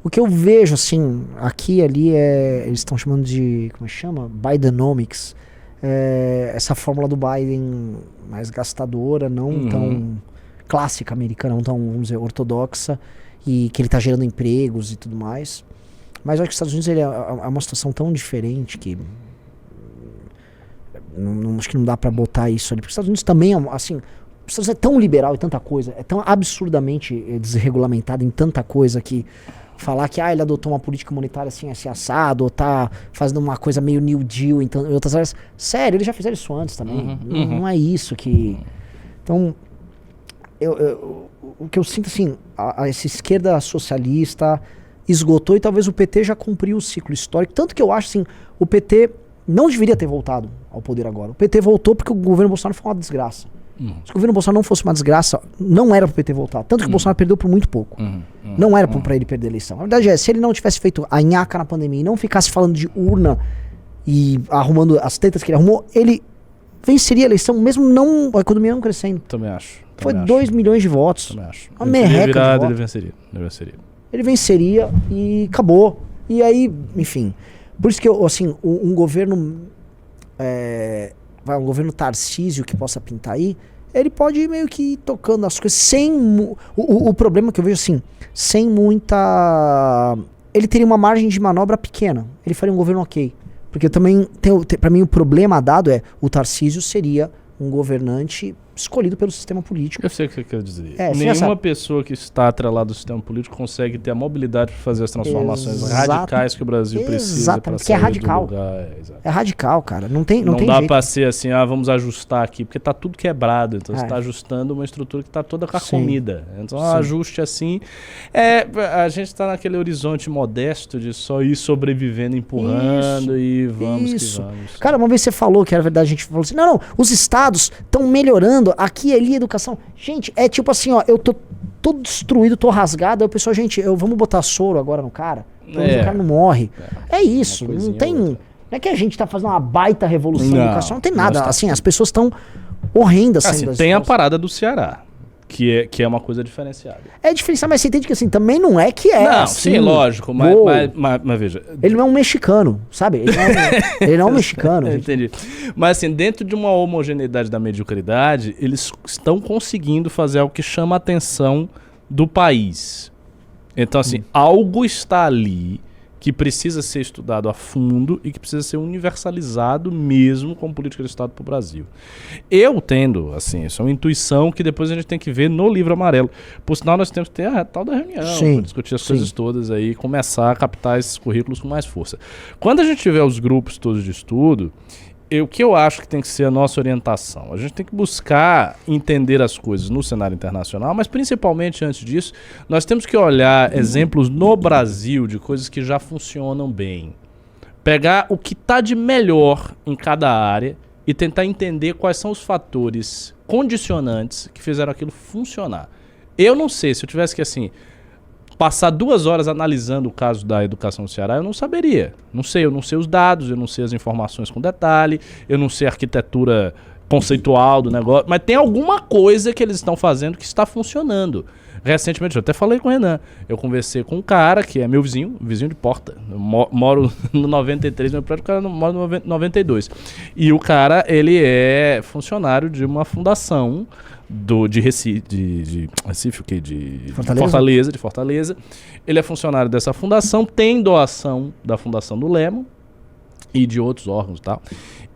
O que eu vejo, assim, aqui e ali eles estão chamando de, como chama? Bidenomics. Essa fórmula do Biden mais gastadora, não tão clássica americana, não tão, vamos dizer, ortodoxa, e que ele tá gerando empregos e tudo mais. Mas eu acho que os Estados Unidos é uma situação tão diferente que acho que não dá pra botar isso ali. Porque os Estados Unidos também, assim, os Estados Unidos é tão liberal em tanta coisa, é tão absurdamente desregulamentado em tanta coisa que falar que ele adotou uma política monetária assim assado, ou tá fazendo uma coisa meio New Deal em outras áreas. Sério, eles já fizeram isso antes também. Não é isso que... Então, o que eu sinto assim, essa esquerda socialista esgotou e talvez o PT já cumpriu o ciclo histórico. Tanto que eu acho assim, o PT não deveria ter voltado ao poder agora. O PT voltou porque o governo Bolsonaro foi uma desgraça. Se o governo Bolsonaro não fosse uma desgraça, não era pro PT voltar. Tanto que o Bolsonaro perdeu por muito pouco. Não era pra ele perder a eleição. A verdade é, se ele não tivesse feito a nhaca na pandemia e não ficasse falando de urna e arrumando as tretas que ele arrumou, ele venceria a eleição, mesmo não a economia não crescendo. Também acho. Foi 2 milhões de votos. Também acho. Uma merreca de votos. Ele venceria. Ele venceria e acabou. E aí, enfim. Por isso que eu, assim, um governo... um governo Tarcísio que possa pintar aí, ele pode ir meio que tocando as coisas sem... O problema que eu vejo assim, sem muita... Ele teria uma margem de manobra pequena. Ele faria um governo ok. Porque também, pra mim, o problema dado o Tarcísio seria um governante escolhido pelo sistema político. Eu sei o que você quer dizer. Nenhuma pessoa que está atrelada ao sistema político consegue ter a mobilidade para fazer as transformações radicais que o Brasil precisa para sair é radical. do lugar. É radical, cara. Não tem dá jeito. para ser assim, vamos ajustar aqui, porque tá tudo quebrado. Então você está ajustando uma estrutura que está toda carcomida. Então ajuste assim. A gente está naquele horizonte modesto de só ir sobrevivendo, empurrando e vamos que vamos. Cara, uma vez você falou que era verdade, a gente falou assim, não, os estados estão melhorando aqui e ali a educação. Gente, é tipo assim, eu tô todo destruído, tô rasgado, aí o pessoal, vamos botar soro agora no cara, o cara não morre. É isso, não tem... Não é que a gente tá fazendo uma baita revolução na educação, não tem nada. Assim, as pessoas estão horrendas sendo assim, tem a parada do Ceará, que é uma coisa diferenciada. É diferenciado, mas você entende que assim, também não é que é. Não, assim, sim, lógico, mas veja... Ele não é um mexicano, sabe? Ele não é um mexicano. Entendi. Mas assim, dentro de uma homogeneidade da mediocridade, eles estão conseguindo fazer algo que chama a atenção do país. Então assim, algo está ali que precisa ser estudado a fundo e que precisa ser universalizado mesmo como política de Estado para o Brasil. Eu tendo, assim, isso é uma intuição que depois a gente tem que ver no livro amarelo. Por sinal, nós temos que ter a tal da reunião para discutir as coisas todas aí e começar a captar esses currículos com mais força. Quando a gente tiver os grupos todos de estudo, o que eu acho que tem que ser a nossa orientação? A gente tem que buscar entender as coisas no cenário internacional, mas principalmente antes disso, nós temos que olhar exemplos no Brasil de coisas que já funcionam bem. Pegar o que está de melhor em cada área e tentar entender quais são os fatores condicionantes que fizeram aquilo funcionar. Eu não sei, se eu tivesse que assim... passar 2 horas analisando o caso da educação no Ceará, eu não saberia. Eu não sei os dados, eu não sei as informações com detalhe, eu não sei a arquitetura conceitual do negócio, mas tem alguma coisa que eles estão fazendo que está funcionando. Recentemente, eu até falei com o Renan, eu conversei com um cara que é meu vizinho de porta. Eu moro no 93, meu prédio, o cara mora no 92. E o cara, ele é funcionário de uma fundação de Recife, de Fortaleza. Ele é funcionário dessa fundação, tem doação da Fundação do Lemo e de outros órgãos e tal.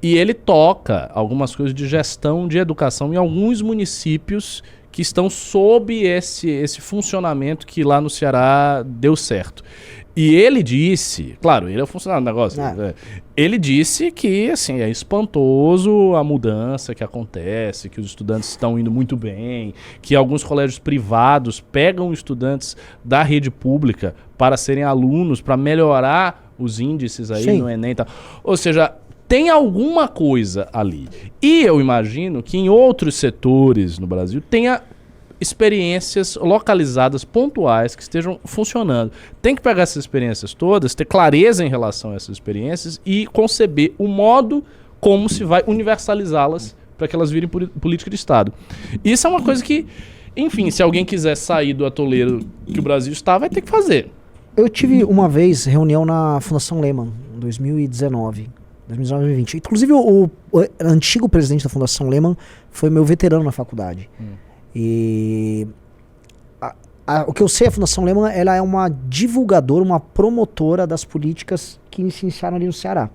E ele toca algumas coisas de gestão de educação em alguns municípios que estão sob esse funcionamento que lá no Ceará deu certo. E ele disse, claro, ele é o funcionário do negócio, ele disse que assim, é espantoso a mudança que acontece, que os estudantes estão indo muito bem, que alguns colégios privados pegam estudantes da rede pública para serem alunos, para melhorar os índices aí no Enem e tal. Ou seja, tem alguma coisa ali. E eu imagino que em outros setores no Brasil tenha experiências localizadas, pontuais, que estejam funcionando. Tem que pegar essas experiências todas, ter clareza em relação a essas experiências e conceber o modo como se vai universalizá-las para que elas virem política de Estado. Isso é uma coisa que, enfim, se alguém quiser sair do atoleiro que o Brasil está, vai ter que fazer. Eu tive uma vez reunião na Fundação Lehman, em 2019, 2020. Inclusive, o antigo presidente da Fundação Lehman foi meu veterano na faculdade. E o que eu sei, a Fundação Lehman, ela é uma divulgadora, uma promotora das políticas que se iniciaram ali no Ceará.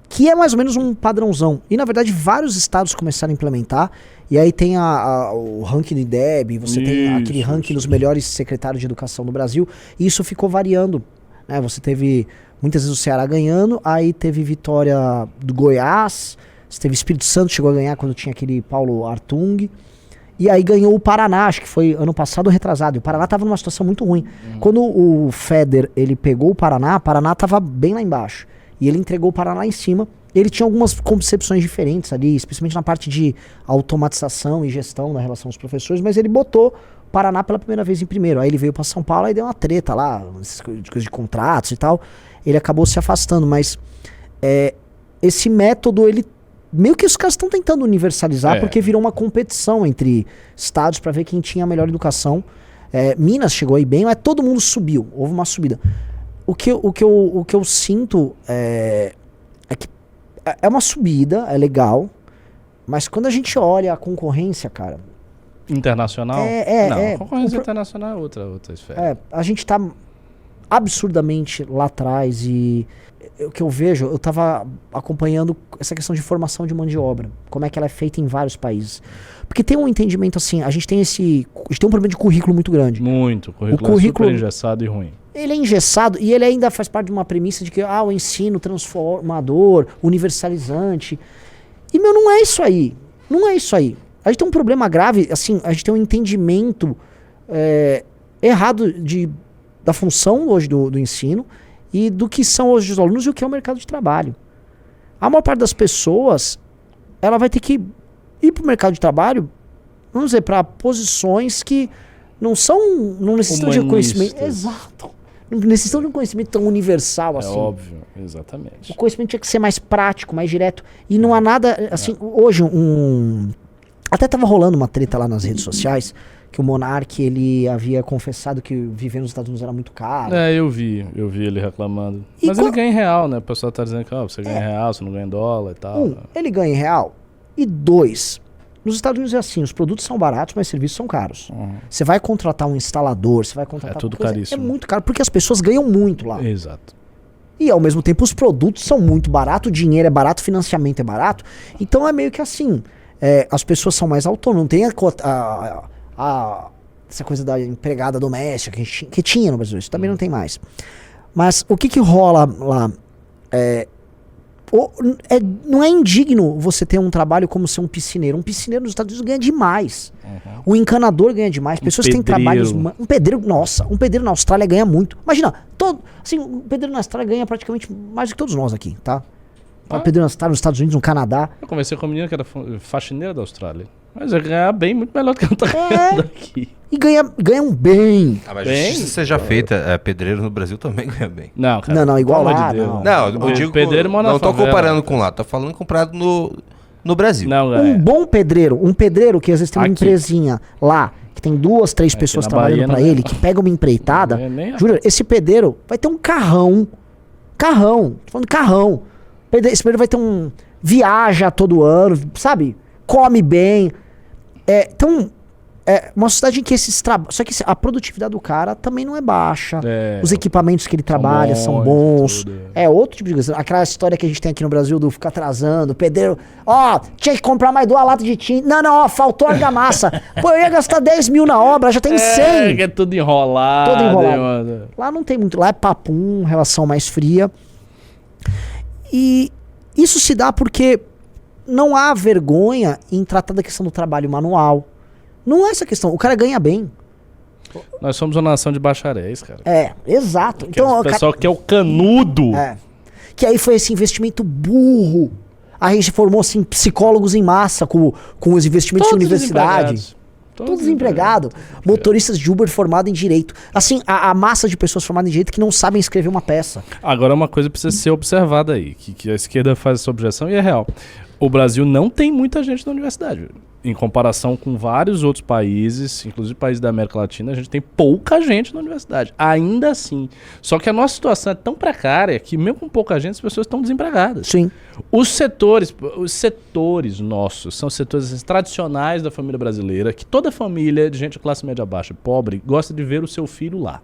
Que é mais ou menos um padrãozão. E, na verdade, vários estados começaram a implementar. E aí tem o ranking do IDEB, você tem aquele ranking dos melhores secretários de educação do Brasil. E isso ficou variando. Né? Você teve, muitas vezes, o Ceará ganhando. Aí teve vitória do Goiás. Você teve Espírito Santo, chegou a ganhar quando tinha aquele Paulo Artung. E aí ganhou o Paraná, acho que foi ano passado ou retrasado. E o Paraná estava numa situação muito ruim. Quando o Feder ele pegou o Paraná estava bem lá embaixo. E ele entregou o Paraná lá em cima. Ele tinha algumas concepções diferentes ali, especialmente na parte de automatização e gestão da relação dos professores, mas ele botou o Paraná pela primeira vez em primeiro. Aí ele veio para São Paulo e deu uma treta lá, coisas de contratos e tal. Ele acabou se afastando, mas esse método, ele meio que os caras estão tentando universalizar, porque virou uma competição entre estados para ver quem tinha a melhor educação. Minas chegou aí bem, mas todo mundo subiu, houve uma subida. O que eu sinto é que é uma subida, é legal, mas quando a gente olha a concorrência, cara... Internacional? Não, concorrência internacional é outra esfera. A gente tá absurdamente lá atrás e o que eu vejo, eu tava acompanhando essa questão de formação de mão de obra, como é que ela é feita em vários países. Porque tem um entendimento assim, a gente tem um problema de currículo muito grande. Muito, o currículo é super engessado e ruim. Ele é engessado e ele ainda faz parte de uma premissa de que o ensino transformador, universalizante. E, não é isso aí. Não é isso aí. A gente tem um problema grave, assim, a gente tem um entendimento errado da função hoje do ensino e do que são hoje os alunos e o que é o mercado de trabalho. A maior parte das pessoas, ela vai ter que ir para o mercado de trabalho, vamos dizer, para posições que não necessitam de conhecimento. Exato. Não necessitam de um conhecimento tão universal assim. É óbvio, exatamente. O conhecimento tinha que ser mais prático, mais direto. E não há nada, assim, hoje até tava rolando uma treta lá nas redes sociais, que o Monark, ele havia confessado que viver nos Estados Unidos era muito caro. Eu vi ele reclamando. Mas ele ganha em real, né? O pessoal tá dizendo que você ganha em real, você não ganha em dólar e tal. Ele ganha em real. E 2, nos Estados Unidos é assim, os produtos são baratos, mas os serviços são caros. Você vai contratar um instalador, você vai contratar... É tudo caríssimo. É muito caro, porque as pessoas ganham muito lá. Exato. E ao mesmo tempo os produtos são muito baratos, o dinheiro é barato, o financiamento é barato. Então é meio que assim, as pessoas são mais autônomas, não tem essa coisa da empregada doméstica que tinha no Brasil, isso também não tem mais. Mas o que rola lá? Não é indigno você ter um trabalho como ser um piscineiro. Um piscineiro nos Estados Unidos ganha demais. O encanador ganha demais. Pessoas que têm trabalhos... Um pedreiro na Austrália ganha muito. Imagina, um pedreiro na Austrália ganha praticamente mais do que todos nós aqui, tá? Um pedreiro na Austrália, nos Estados Unidos, no Canadá. Eu conversei com uma menina que era faxineira da Austrália. Mas ia ganhar bem, muito melhor do que ela tá ganhando aqui. E ganham bem. Mas justiça seja feita, pedreiro no Brasil também ganha bem. Não, cara. Não, igual lá, não. Eu digo pedreiro mora na não tô favela, comparando com lá, tô falando comprado no Brasil. Não, um bom pedreiro, que às vezes tem uma empresinha lá, que tem 2, 3 pessoas trabalhando pra ele, que pega uma empreitada, juro, esse pedreiro vai ter um carrão, tô falando de carrão. Esse pedreiro vai ter viaja todo ano, sabe? Come bem. Então, uma sociedade em que esses trabalhos... Só que a produtividade do cara também não é baixa. Os equipamentos que ele trabalha são bons. É outro tipo de coisa. Aquela história que a gente tem aqui no Brasil do ficar atrasando, pedreiro... tinha que comprar mais 2 latas de tinta. Não, faltou argamassa. Pô, eu ia gastar 10 mil na obra, já tem 100. É tudo enrolado. Lá não tem muito. Lá é papum, relação mais fria. E isso se dá porque... não há vergonha em tratar da questão do trabalho manual. Não é essa questão. O cara ganha bem. Nós somos uma nação de bacharéis, cara. Exato. Então, o pessoal que é o canudo. Que aí foi esse investimento burro. A gente formou assim, psicólogos em massa com os investimentos Todos de universidade. Todos desempregados. Motoristas de Uber formados em direito. Assim, a massa de pessoas formadas em direito que não sabem escrever uma peça. Agora, uma coisa precisa ser observada aí, que a esquerda faz essa objeção e é real. O Brasil não tem muita gente na universidade. em comparação com vários outros países, inclusive países da América Latina, a gente tem pouca gente na universidade. Ainda assim. Só que a nossa situação é tão precária que mesmo com pouca gente, as pessoas estão desempregadas. Sim. Os setores nossos são setores assim, tradicionais da família brasileira, que toda família de gente de classe média baixa, pobre, gosta de ver o seu filho lá.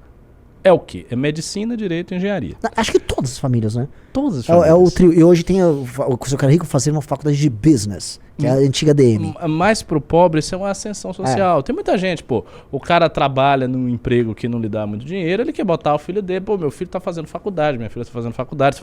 É o quê? É medicina, direito e engenharia. Acho que todas as famílias, né? Todas as famílias. É o trio. E hoje tem o seu cara rico fazendo uma faculdade de business, que é a antiga DM. Mas pro pobre isso é uma ascensão social. Tem muita gente, pô, o cara trabalha num emprego que não lhe dá muito dinheiro, ele quer botar o filho dele, pô, meu filho tá fazendo faculdade, minha filha tá fazendo faculdade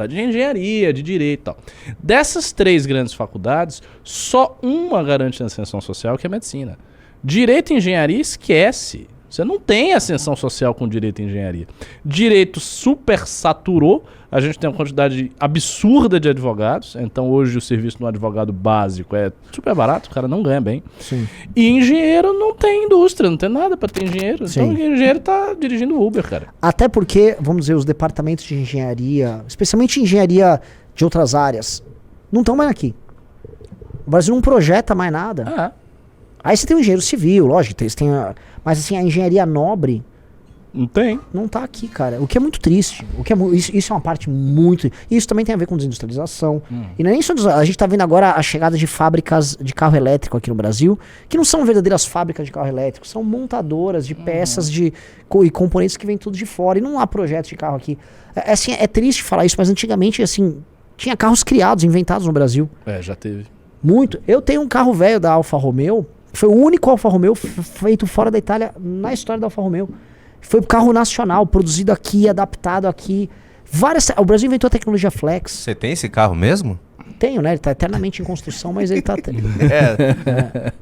de engenharia, de direito e tal. Dessas 3 grandes faculdades, só uma garante a ascensão social, que é medicina. Direito e engenharia, esquece. Você não tem ascensão social com direito e engenharia. Direito super saturou. A gente tem uma quantidade absurda de advogados. Então hoje o serviço do advogado básico é super barato. O cara não ganha bem. Sim. E engenheiro não tem indústria. Não tem nada para ter engenheiro. Sim. Então o engenheiro tá dirigindo Uber, cara. Até porque, vamos dizer, os departamentos de engenharia, especialmente engenharia de outras áreas, não estão mais aqui. O Brasil não projeta mais nada. Aí você tem o engenheiro civil, lógico, mas assim, a engenharia nobre Não tem. não tá aqui, cara. O que é muito triste. Isso é uma parte muito... E isso também tem a ver com desindustrialização. E não é nem só... A gente tá vendo agora a chegada de fábricas de carro elétrico aqui no Brasil, que não são verdadeiras fábricas de carro elétrico, são montadoras de peças e componentes que vêm tudo de fora. E não há projetos de carro aqui. Assim, é triste falar isso, mas antigamente, assim, tinha carros criados, inventados no Brasil. Já teve. Muito. Eu tenho um carro velho da Alfa Romeo. Foi o único Alfa Romeo feito fora da Itália na história da Alfa Romeo. Foi um carro nacional, produzido aqui, adaptado aqui. O Brasil inventou a tecnologia flex. Você tem esse carro mesmo? Tenho, né? Ele tá eternamente em construção, mas ele tá...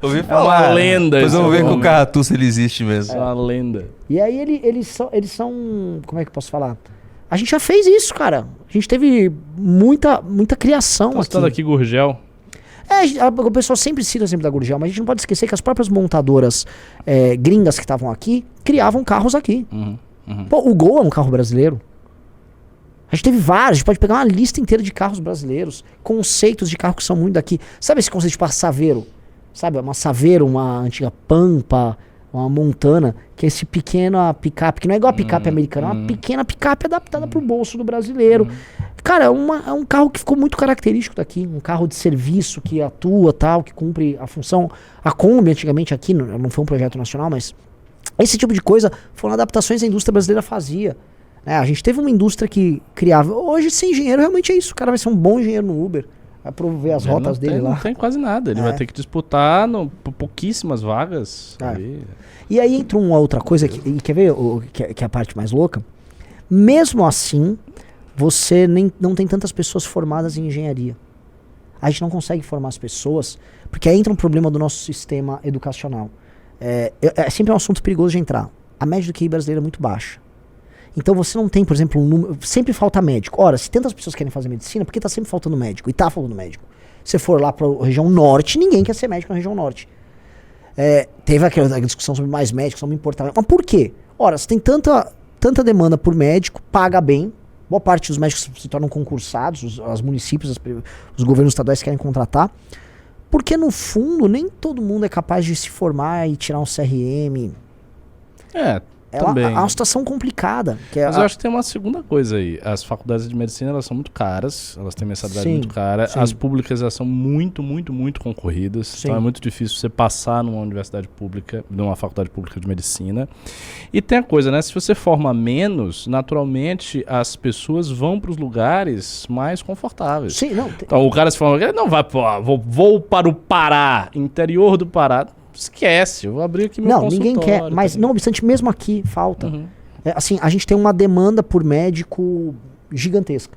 Ouvi É falar. uma lenda. Depois vamos ver com o nome. Carratu se ele existe mesmo. É uma lenda. E aí eles são... Como é que eu posso falar? A gente já fez isso, cara. A gente teve muita criação Tá citando aqui Gurgel. O pessoal sempre cita o exemplo da Gurgel, mas a gente não pode esquecer que as próprias montadoras gringas que estavam aqui criavam carros aqui. Pô, o Gol é um carro brasileiro. A gente teve vários, a gente pode pegar uma lista inteira de carros brasileiros, conceitos de carro que são muito daqui. Sabe esse conceito tipo a Saveiro? Sabe, uma Saveiro, uma antiga Pampa, uma Montana, que é esse pequena picape, que não é igual a picape americana, é uma pequena picape adaptada pro bolso do brasileiro. Cara, é um carro que ficou muito característico daqui, um carro de serviço que atua, tal, que cumpre a função. A Kombi antigamente aqui, não foi um projeto nacional, mas esse tipo de coisa foram adaptações que a indústria brasileira fazia. A gente teve uma indústria que criava. Hoje, ser engenheiro realmente é isso. O cara vai ser um bom engenheiro no Uber, vai prover as rotas dele lá. Não tem quase nada. Ele vai ter que disputar por pouquíssimas vagas. E aí entra uma outra coisa, quer ver que é a parte mais louca? Mesmo assim, você não tem tantas pessoas formadas em engenharia. A gente não consegue formar as pessoas, porque aí entra um problema do nosso sistema educacional. É sempre um assunto perigoso de entrar. A média do QI brasileira é muito baixa. Então você não tem, por exemplo, um número... Sempre falta médico. Ora, se tantas pessoas querem fazer medicina, por que tá sempre faltando médico? E tá faltando médico. Se for lá pra região norte, ninguém quer ser médico na região norte. Teve aquela discussão sobre mais médicos, não me importava. Mas por quê? Ora, você tem tanta demanda por médico, paga bem. Boa parte dos médicos se tornam concursados, os municípios, os governos estaduais querem contratar. Porque, no fundo, nem todo mundo é capaz de se formar e tirar um CRM. Também. É uma situação complicada. Mas eu acho que tem uma segunda coisa aí. As faculdades de medicina, elas são muito caras, elas têm mensalidade muito cara. Sim. As públicas, elas são muito, muito, muito concorridas. Sim. Então é muito difícil você passar numa universidade pública, numa faculdade pública de medicina. E tem a coisa, né? Se você forma menos, naturalmente as pessoas vão para os lugares mais confortáveis. Sim, não. Então o cara se forma, não vai, vou para o Pará, interior do Pará. Esquece, eu vou abrir aqui meu consultório. Ninguém quer, mas não obstante, mesmo aqui falta. Assim, a gente tem uma demanda por médico gigantesca.